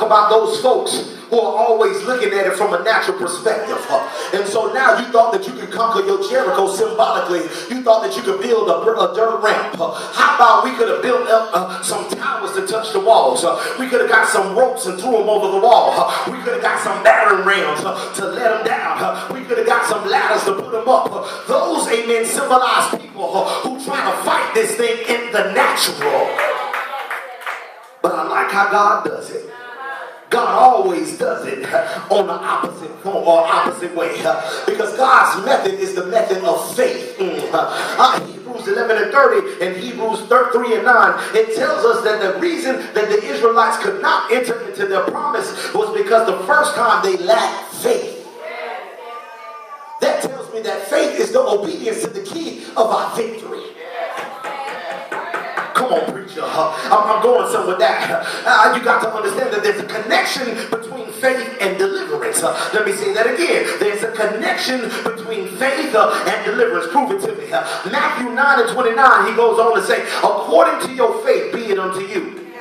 about those folks who are always looking at it from a natural perspective. And so now you thought that you could conquer your Jericho symbolically. You thought that you could build a dirt ramp. How about we could have built up some towers to touch the walls? We could have got some ropes and threw them over the wall. We could have got some battering rams to let them down. We could have got some ladders to put them up. Those, amen, symbolize people who try to fight this thing in the natural. But I like how God does it. God always does it on the opposite form or opposite way, because God's method is the method of faith. Hebrews 11 and 30 and Hebrews 3 and 9, it tells us that the reason that the Israelites could not enter into their promise was because the first time they lacked faith. That tells me that faith is the obedience to the key of our victory. Come on, preacher. I'm going somewhere with that. You got to understand that there's a connection between faith and deliverance. Let me say that again. There's a connection between faith and deliverance. Prove it to me. Matthew 9 and 29, he goes on to say, according to your faith be it unto you.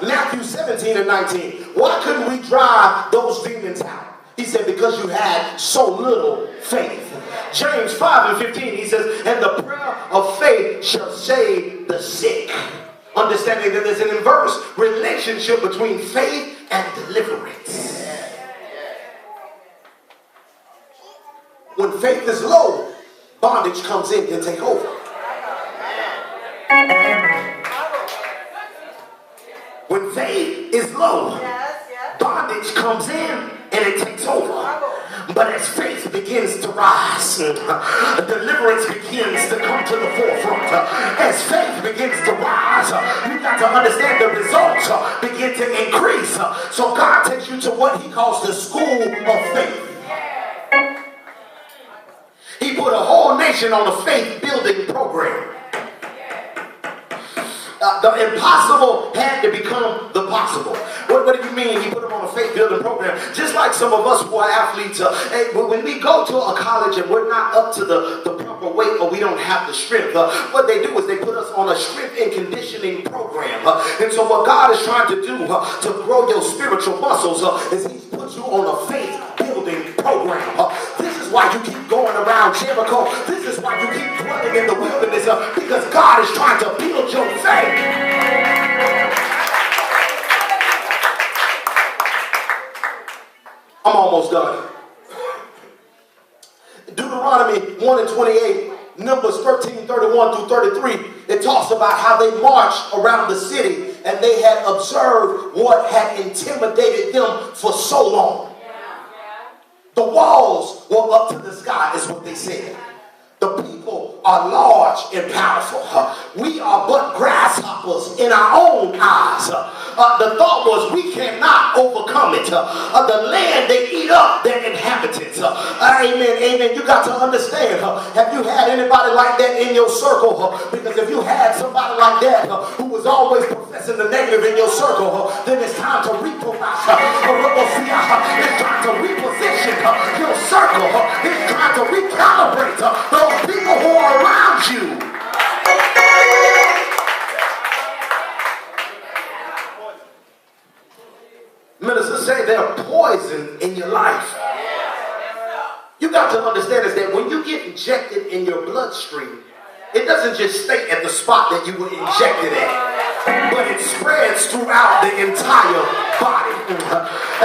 Matthew 17 and 19, why couldn't we drive those demons out? He said, because you had so little faith. James 5 and 15, he says, and the prayer of faith shall save the sick. Understanding that there's an inverse relationship between faith and deliverance. When faith is low, bondage comes in and take over. When faith is low, bondage comes in and it takes over. But as faith begins to rise, deliverance begins to come to the forefront. As faith begins to rise, you got to understand the results begin to increase. So God takes you to what he calls the school of faith. He put a whole nation on a faith building program. The impossible had to become the possible. What do you mean he put them on a faith building program? Just like some of us who are athletes, when we go to a college and we're not up to the proper weight or we don't have the strength, what they do is they put us on a strength and conditioning program. And so what God is trying to do to grow your spiritual muscles is he's put you on a faith building program. This is why you keep going around Jericho. This is why you keep dwelling in the wilderness, because God is trying to build your faith. I'm almost done. Deuteronomy 1 and 28, Numbers 13, 31 through 33, it talks about how they marched around the city and they had observed what had intimidated them for so long. The walls were up to the sky, is what they said. The people are large and powerful. We are but grasshoppers in our own eyes. The thought was we cannot overcome it. The land, they eat up their inhabitants. Amen, amen. You got to understand. Have you had anybody like that in your circle? Because if you had somebody like that who was always professing the negative in your circle, then it's time to reposition. It's time to reposition your circle. It's time to recalibrate those people who are around you. Ministers say they're poison in your life. You got to understand is that when you get injected in your bloodstream, it doesn't just stay at the spot that you were injected at, but it spreads throughout the entire body.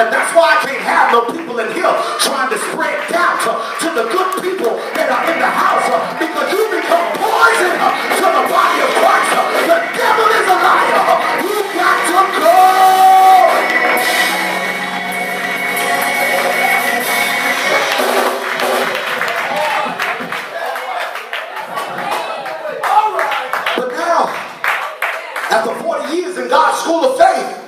And that's why I can't have no people in here trying to spread doubt to the good people that are in the house, because you become poison to the body of Christ. The devil is a liar. You got to go. After 40 years in God's school of faith,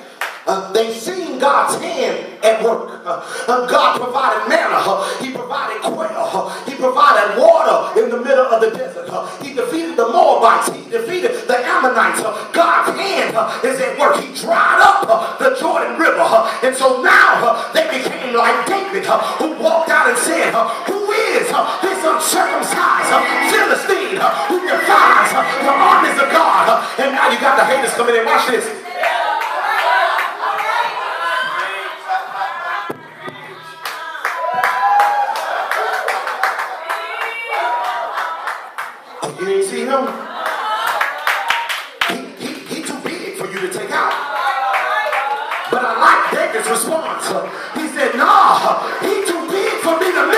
they've seen God's hand at work. God provided manna. He provided quail. He provided water in the middle of the desert. He defeated the Moabites. He defeated the Ammonites. God's hand is at work. He dried up the Jordan River. And so now they became like David, who walked out and said, who is this uncircumcised Philistine who defies the armies of God? And now you got the haters coming in. Watch this. You didn't see him? He too big for you to take out. But I like David's response. He said, nah, he too big for me to